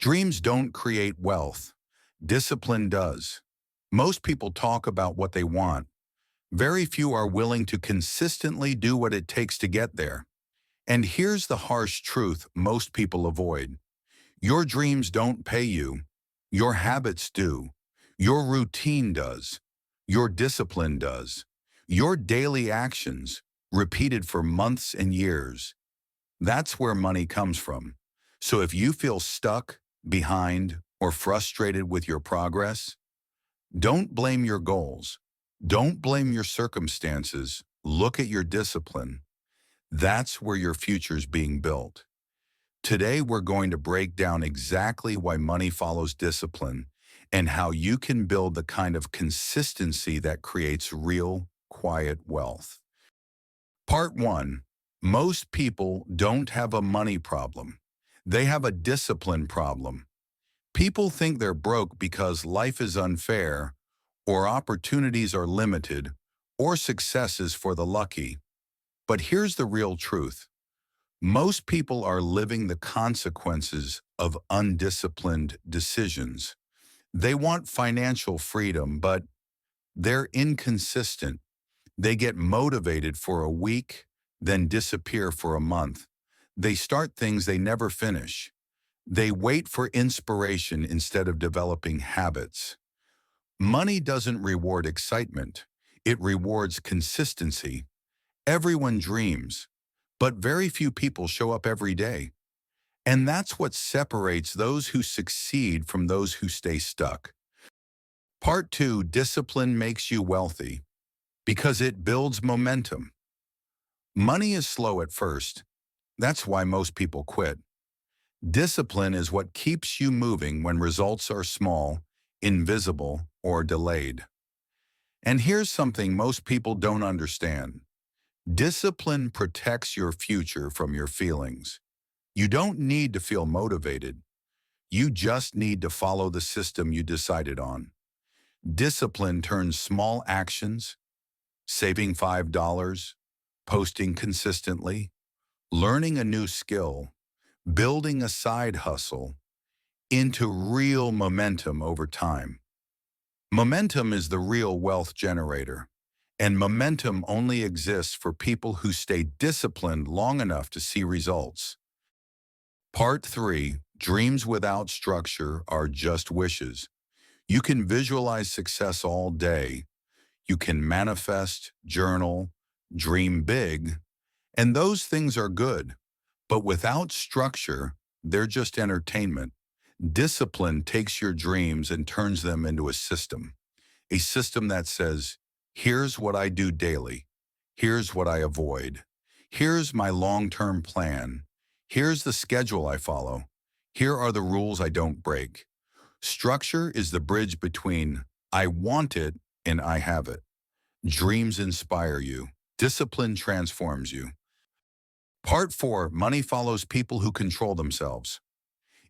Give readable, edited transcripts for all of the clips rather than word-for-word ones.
Dreams don't create wealth. Discipline does. Most people talk about what they want. Very few are willing to consistently do what it takes to get there. And here's the harsh truth most people avoid. Your dreams don't pay you. Your habits do. Your routine does. Your discipline does. Your daily actions, repeated for months and years. That's where money comes from. So if you feel stuck, behind, or frustrated with your progress, don't blame your goals. Don't blame your circumstances. Look at your discipline. That's where your future's being built. Today, we're going to break down exactly why money follows discipline and how you can build the kind of consistency that creates real, quiet wealth. Part 1. Most people don't have a money problem. They have a discipline problem. People think they're broke because life is unfair, or opportunities are limited, or success is for the lucky. But here's the real truth. Most people are living the consequences of undisciplined decisions. They want financial freedom, but they're inconsistent. They get motivated for a week, then disappear for a month. They start things they never finish. They wait for inspiration instead of developing habits. Money doesn't reward excitement. It rewards consistency. Everyone dreams, but very few people show up every day. And that's what separates those who succeed from those who stay stuck. Part 2, discipline makes you wealthy because it builds momentum. Money is slow at first. That's why most people quit. Discipline is what keeps you moving when results are small, invisible, or delayed. And here's something most people don't understand. Discipline protects your future from your feelings. You don't need to feel motivated. You just need to follow the system you decided on. Discipline turns small actions, saving $5, posting consistently, learning a new skill, building a side hustle, into real momentum over time. Momentum is the real wealth generator, and momentum only exists for people who stay disciplined long enough to see results. Part 3, dreams without structure are just wishes. You can visualize success all day. You can manifest, journal, dream big, and those things are good. But without structure, they're just entertainment. Discipline takes your dreams and turns them into a system that says, here's what I do daily. Here's what I avoid. Here's my long-term plan. Here's the schedule I follow. Here are the rules I don't break. Structure is the bridge between I want it and I have it. Dreams inspire you. Discipline transforms you. Part 4, money follows people who control themselves.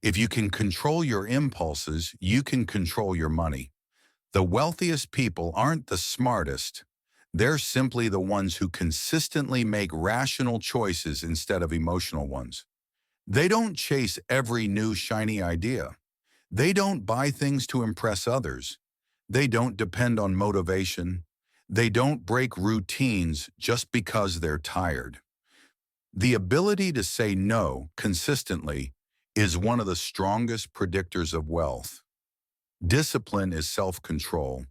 If you can control your impulses, you can control your money. The wealthiest people aren't the smartest. They're simply the ones who consistently make rational choices instead of emotional ones. They don't chase every new shiny idea. They don't buy things to impress others. They don't depend on motivation. They don't break routines just because they're tired. The ability to say no consistently is one of the strongest predictors of wealth. Discipline is self-control,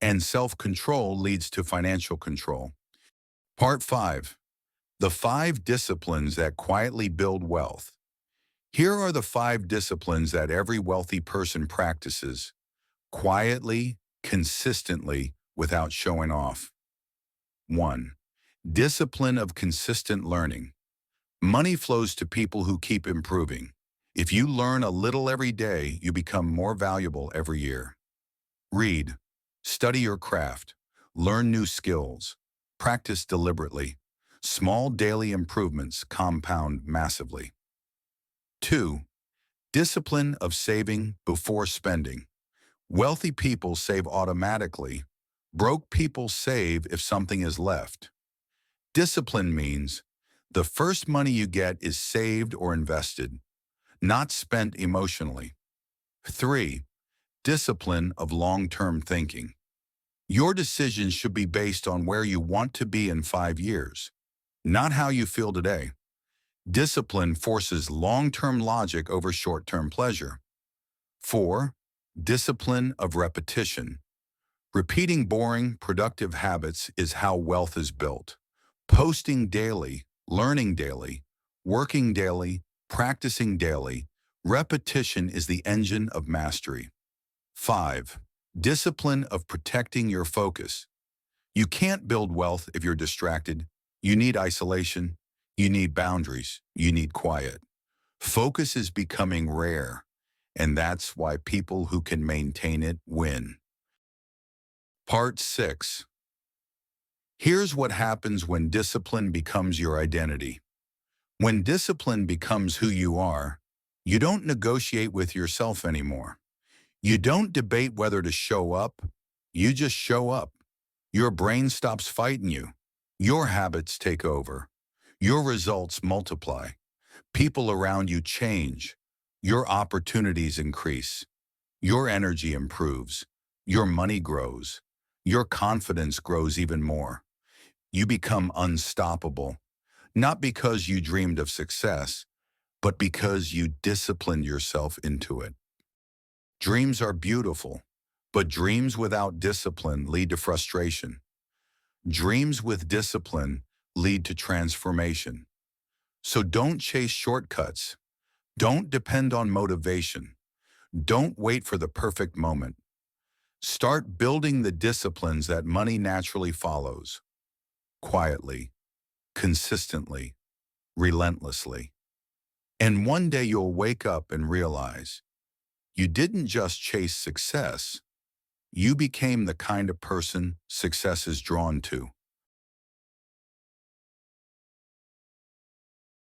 and self-control leads to financial control. Part 5. The 5 disciplines that quietly build wealth. Here are the 5 disciplines that every wealthy person practices, quietly, consistently, without showing off. 1. Discipline of consistent learning. Money flows to people who keep improving. If you learn a little every day, you become more valuable every year. Read. Study your craft. Learn new skills. Practice deliberately. Small daily improvements compound massively. 2. Discipline of saving before spending. Wealthy people save automatically. Broke people save if something is left. Discipline means the first money you get is saved or invested. not spent emotionally. 3. Discipline of long-term thinking. Your decisions should be based on where you want to be in 5 years, not how you feel today. Discipline forces long-term logic over short-term pleasure. 4. Discipline of repetition. Repeating boring, productive habits is how wealth is built. Posting daily, learning daily, working daily, practicing daily, repetition is the engine of mastery. 5. Discipline of protecting your focus. You can't build wealth if you're distracted. You need isolation. You need boundaries. You need quiet. Focus is becoming rare, and that's why people who can maintain it win. Part 6. Here's what happens when discipline becomes your identity. When discipline becomes who you are, you don't negotiate with yourself anymore. You don't debate whether to show up. You just show up. Your brain stops fighting you. Your habits take over. Your results multiply. People around you change. Your opportunities increase. Your energy improves. Your money grows. Your confidence grows even more. You become unstoppable, not because you dreamed of success, but because you disciplined yourself into it. Dreams are beautiful, but dreams without discipline lead to frustration. Dreams with discipline lead to transformation. So don't chase shortcuts. Don't depend on motivation. Don't wait for the perfect moment. Start building the disciplines that money naturally follows. Quietly, consistently, relentlessly. And one day you'll wake up and realize you didn't just chase success, you became the kind of person success is drawn to.